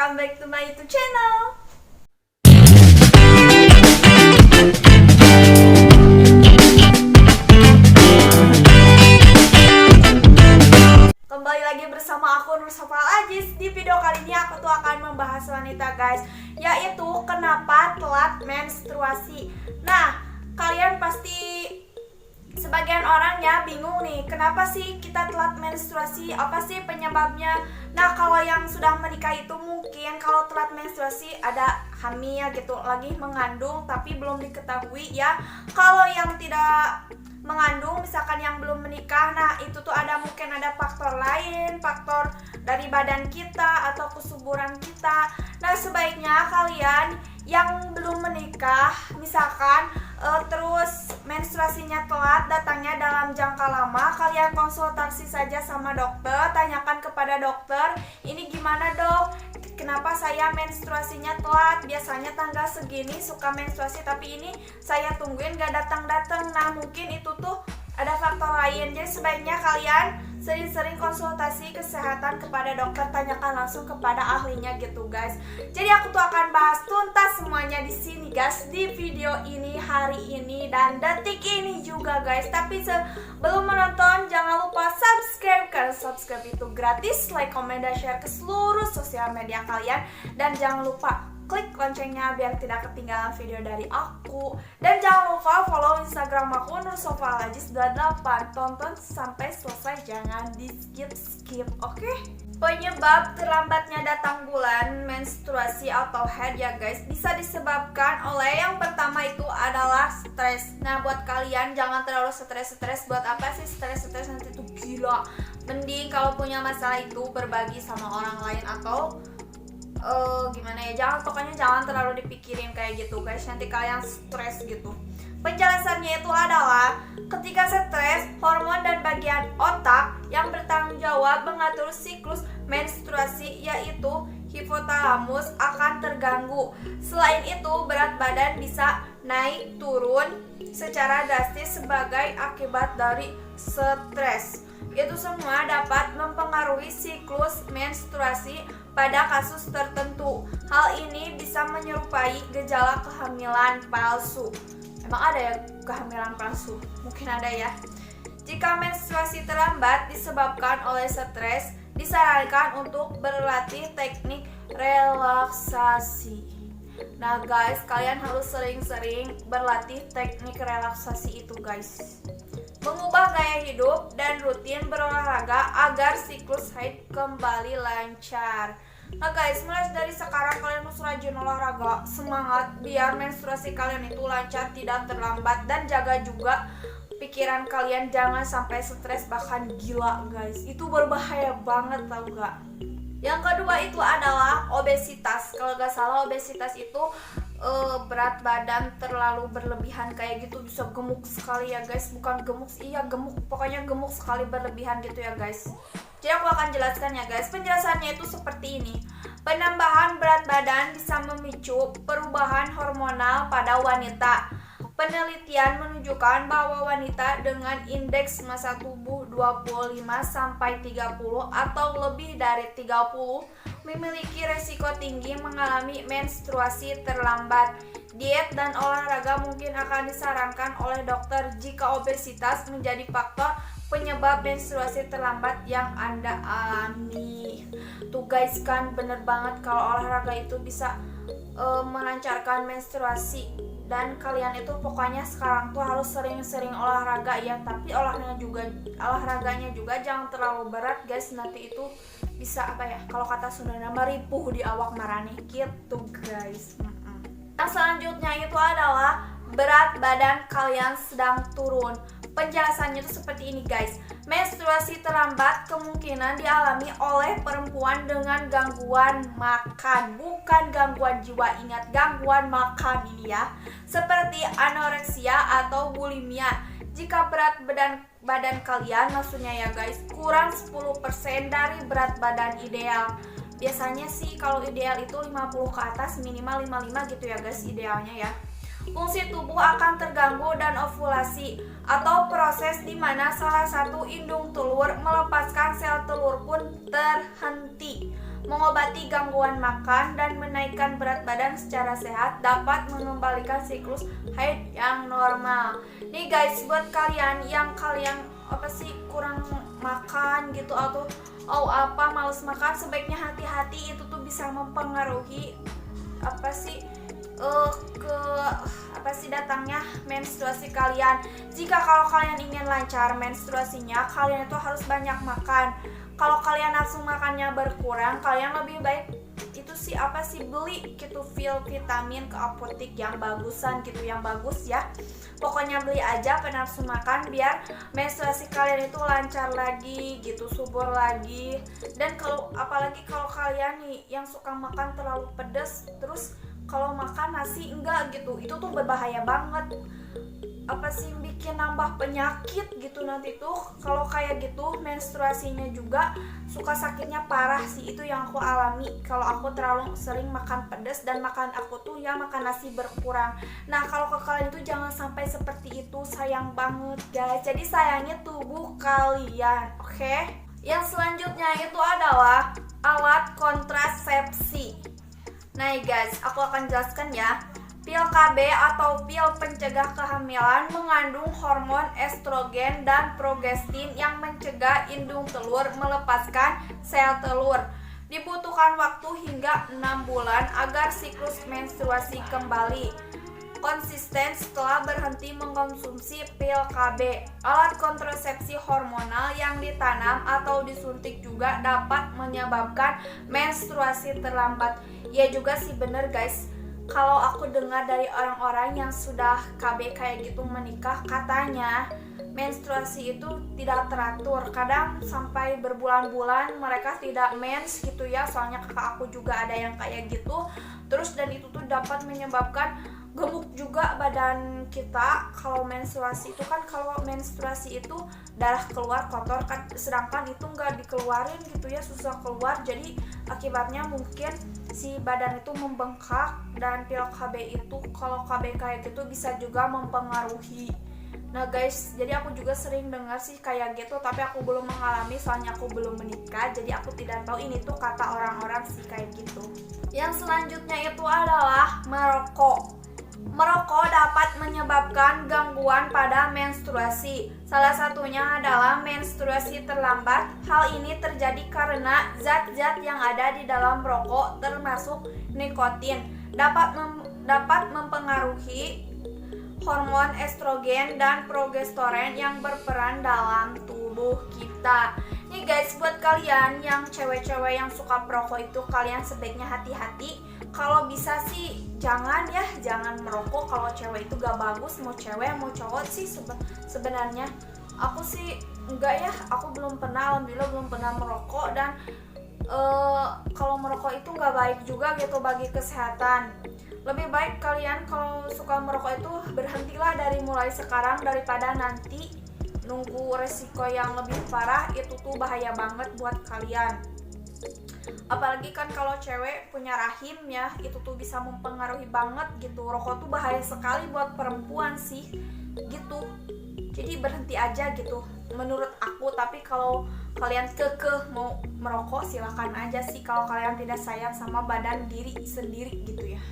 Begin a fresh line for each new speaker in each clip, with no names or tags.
welcome back to my YouTube channel. Kembali lagi bersama aku Nur Sofal Ajis. Di video kali ini aku tuh akan membahas wanita guys, yaitu kenapa telat menstruasi. Nah, kalian pasti sebagian orang ya bingung nih, kenapa sih kita telat menstruasi, apa sih penyebabnya. Nah, kalau yang sudah menikah itu mungkin kalau telat menstruasi ada hamil gitu, lagi mengandung tapi belum diketahui ya. Kalau yang tidak mengandung, misalkan yang belum menikah, nah itu tuh mungkin ada faktor lain, faktor dari badan kita atau kesuburan kita. Nah, sebaiknya kalian yang belum menikah, misalkan terus menstruasinya telat, datangnya dalam jangka lama, kalian konsultasi saja sama dokter, tanyakan kepada dokter, ini gimana dok, kenapa saya menstruasinya telat, biasanya tanggal segini suka menstruasi tapi ini saya tungguin gak datang-datang. Nah, mungkin itu tuh ada faktor lain. Jadi sebaiknya kalian sering-sering konsultasi kesehatan kepada dokter, tanyakan langsung kepada ahlinya gitu guys. Jadi aku tuh akan bahas tuntas semuanya di sini guys, di video ini, hari ini dan detik ini juga guys. Tapi sebelum menonton jangan lupa subscribe, karena subscribe itu gratis, like, comment, dan share ke seluruh sosial media kalian. Dan jangan lupa klik loncengnya biar tidak ketinggalan video dari aku. Dan jangan lupa follow Instagram aku nursofalajis28. Tonton sampai selesai, jangan di skip, oke? Penyebab terlambatnya datang bulan menstruasi atau haid ya guys, bisa disebabkan oleh yang pertama itu adalah stres. Nah, buat kalian jangan terlalu stres. Buat apa sih stres nanti tuh gila. Mending kalau punya masalah itu berbagi sama orang lain atau gimana ya, pokoknya jangan terlalu dipikirin kayak gitu guys, nanti kalian stres gitu. Penjelasannya itu adalah ketika stres, hormon dan bagian otak yang bertanggung jawab mengatur siklus menstruasi yaitu hipotalamus akan terganggu. Selain itu, berat badan bisa naik turun secara drastis sebagai akibat dari stres. Itu semua dapat mempengaruhi siklus menstruasi pada kasus tertentu. Hal ini bisa menyerupai gejala kehamilan palsu. Emang ada ya kehamilan palsu? Mungkin ada ya. Jika menstruasi terlambat disebabkan oleh stres, disarankan untuk berlatih teknik relaksasi. Nah guys, kalian harus sering-sering berlatih teknik relaksasi itu guys. Mengubah gaya hidup dan rutin berolahraga agar siklus haid kembali lancar. Nah guys, mulai dari sekarang kalian harus rajin olahraga, semangat biar menstruasi kalian itu lancar, tidak terlambat, dan jaga juga pikiran kalian jangan sampai stres bahkan gila guys. Itu berbahaya banget, tau gak? Yang kedua itu adalah obesitas. Kalau gak salah obesitas itu berat badan terlalu berlebihan kayak gitu, bisa gemuk sekali ya guys. Bukan gemuk, iya gemuk, pokoknya gemuk sekali berlebihan gitu ya guys. Jadi aku akan jelaskan ya guys. Penjelasannya itu seperti ini. Penambahan berat badan bisa memicu perubahan hormonal pada wanita. Penelitian menunjukkan bahwa wanita dengan indeks massa tubuh 25 sampai 30 atau lebih dari 30 memiliki resiko tinggi mengalami menstruasi terlambat. Diet dan olahraga mungkin akan disarankan oleh dokter jika obesitas menjadi faktor penyebab menstruasi terlambat yang Anda alami. Tuh guys, kan bener banget kalau olahraga itu bisa melancarkan menstruasi. Dan kalian itu pokoknya sekarang tuh harus sering-sering olahraga ya. Tapi olahraganya juga jangan terlalu berat guys, nanti itu bisa apa ya, kalau kata Sundana maripuh di awak marane gitu guys. Yang selanjutnya itu adalah berat badan kalian sedang turun. Penjelasannya itu seperti ini guys. Menstruasi terlambat kemungkinan dialami oleh perempuan dengan gangguan makan, bukan gangguan jiwa, ingat gangguan makan ini ya, seperti anoreksia atau bulimia. Jika berat badan kalian, maksudnya ya guys, kurang 10% dari berat badan ideal. Biasanya sih kalau ideal itu 50 ke atas, minimal 55 gitu ya guys idealnya ya. Fungsi tubuh akan terganggu dan ovulasi atau proses di mana salah satu indung telur melepaskan sel telur pun terhenti. mengobati gangguan makan, dan menaikkan berat badan secara sehat, dapat mengembalikan siklus haid yang normal. Nih guys, buat kalian yang kurang makan gitu atau males makan, sebaiknya hati-hati, itu tuh bisa mempengaruhi datangnya menstruasi kalian. Jika kalau kalian ingin lancar menstruasinya, kalian itu harus banyak makan. Kalau kalian nafsu makannya berkurang, kalian lebih baik itu beli gitu vitamin ke apotek yang bagusan gitu, yang bagus ya. Pokoknya beli aja penafsu makan biar menstruasi kalian itu lancar lagi gitu, subur lagi. Dan apalagi kalau kalian nih yang suka makan terlalu pedas, terus kalau makan nasi enggak gitu, itu tuh berbahaya banget, bikin nambah penyakit gitu. Nanti tuh kalau kayak gitu menstruasinya juga suka sakitnya parah sih, itu yang aku alami kalau aku terlalu sering makan pedas dan makan nasi berkurang. Nah kalau ke kalian itu jangan sampai seperti itu, sayang banget guys. Jadi sayangi tubuh kalian, oke? Yang selanjutnya itu adalah alat kontrasepsi. Nah guys, aku akan jelaskan ya. Pil KB atau pil pencegah kehamilan mengandung hormon estrogen dan progestin yang mencegah indung telur melepaskan sel telur. Dibutuhkan waktu hingga 6 bulan agar siklus menstruasi kembali konsisten setelah berhenti mengkonsumsi pil KB. Alat kontrasepsi hormonal yang ditanam atau disuntik juga dapat menyebabkan menstruasi terlambat. Ya juga sih bener guys, kalau aku dengar dari orang-orang yang sudah KB kayak gitu menikah, katanya menstruasi itu tidak teratur, kadang sampai berbulan-bulan mereka tidak mens gitu ya. Soalnya kakak aku juga ada yang kayak gitu. Terus dan itu tuh dapat menyebabkan gemuk juga badan kita. Kalau menstruasi itu darah keluar kotor kan, sedangkan itu nggak dikeluarin gitu ya, susah keluar. Jadi akibatnya mungkin si badan itu membengkak, dan pil KB itu kalau KB kayak gitu bisa juga mempengaruhi. Nah guys, jadi aku juga sering dengar sih kayak gitu, tapi aku belum mengalami soalnya aku belum menikah, jadi aku tidak tahu ini tuh kata orang-orang sih kayak gitu. Yang selanjutnya itu adalah merokok. Merokok dapat menyebabkan gangguan pada menstruasi. Salah satunya adalah menstruasi terlambat. Hal ini terjadi karena zat-zat yang ada di dalam rokok, termasuk nikotin, dapat mempengaruhi hormon estrogen dan progesteron yang berperan dalam tubuh kita. Nih guys, buat kalian yang cewek-cewek yang suka perokok itu, kalian sebaiknya hati-hati. Kalau bisa sih jangan merokok. Kalau cewek itu gak bagus, mau cewek mau cowok sih sebenarnya. Aku sih enggak ya, aku alhamdulillah belum pernah merokok. Dan kalau merokok itu gak baik juga gitu bagi kesehatan. Lebih baik kalian kalau suka merokok itu berhentilah dari mulai sekarang, daripada nanti nunggu resiko yang lebih parah. Itu tuh bahaya banget buat kalian. Apalagi kan kalau cewek punya rahim ya, itu tuh bisa mempengaruhi banget gitu. Rokok tuh bahaya sekali buat perempuan sih gitu. Jadi berhenti aja gitu menurut aku. Tapi kalau kalian kekeh mau merokok, silakan aja sih, kalau kalian tidak sayang sama badan diri sendiri gitu ya.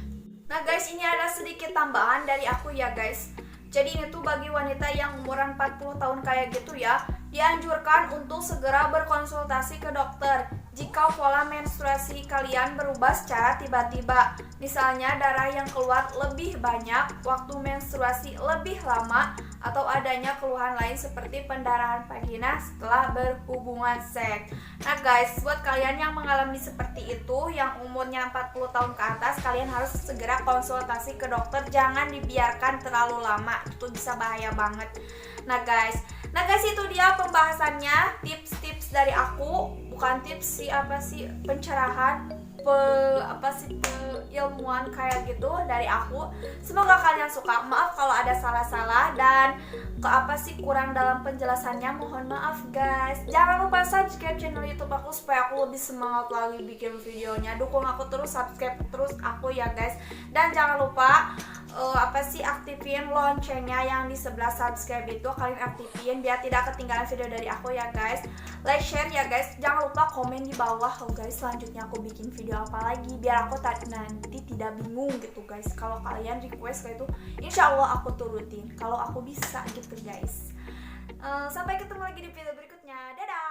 Nah guys, ini ada sedikit tambahan dari aku ya guys. Jadi ini tuh bagi wanita yang umuran 40 tahun kayak gitu ya, dianjurkan untuk segera berkonsultasi ke dokter jika pola menstruasi kalian berubah secara tiba-tiba. Misalnya darah yang keluar lebih banyak, waktu menstruasi lebih lama, atau adanya keluhan lain seperti pendarahan vagina setelah berhubungan seks. Nah guys, buat kalian yang mengalami seperti itu, yang umurnya 40 tahun ke atas, kalian harus segera konsultasi ke dokter. Jangan dibiarkan terlalu lama, itu bisa bahaya banget. Nah guys, itu dia pembahasannya, tips-tips dari aku. Bukan tips sih, pencerahan, ilmuwan kayak gitu dari aku. Semoga kalian suka. Maaf kalau ada salah-salah dan kurang dalam penjelasannya, mohon maaf guys. Jangan lupa subscribe channel YouTube aku supaya aku lebih semangat lagi bikin videonya. Dukung aku terus, subscribe terus aku ya guys. Dan jangan lupa aktifin loncengnya yang di sebelah subscribe itu, kalian aktifin biar tidak ketinggalan video dari aku ya guys. Like, share ya guys, jangan lupa komen di bawah guys, selanjutnya aku bikin video apa lagi biar aku nanti tidak bingung gitu guys. Kalau kalian request kayak itu, insya Allah aku turutin kalau aku bisa gitu guys. Sampai ketemu lagi di video berikutnya, dadah.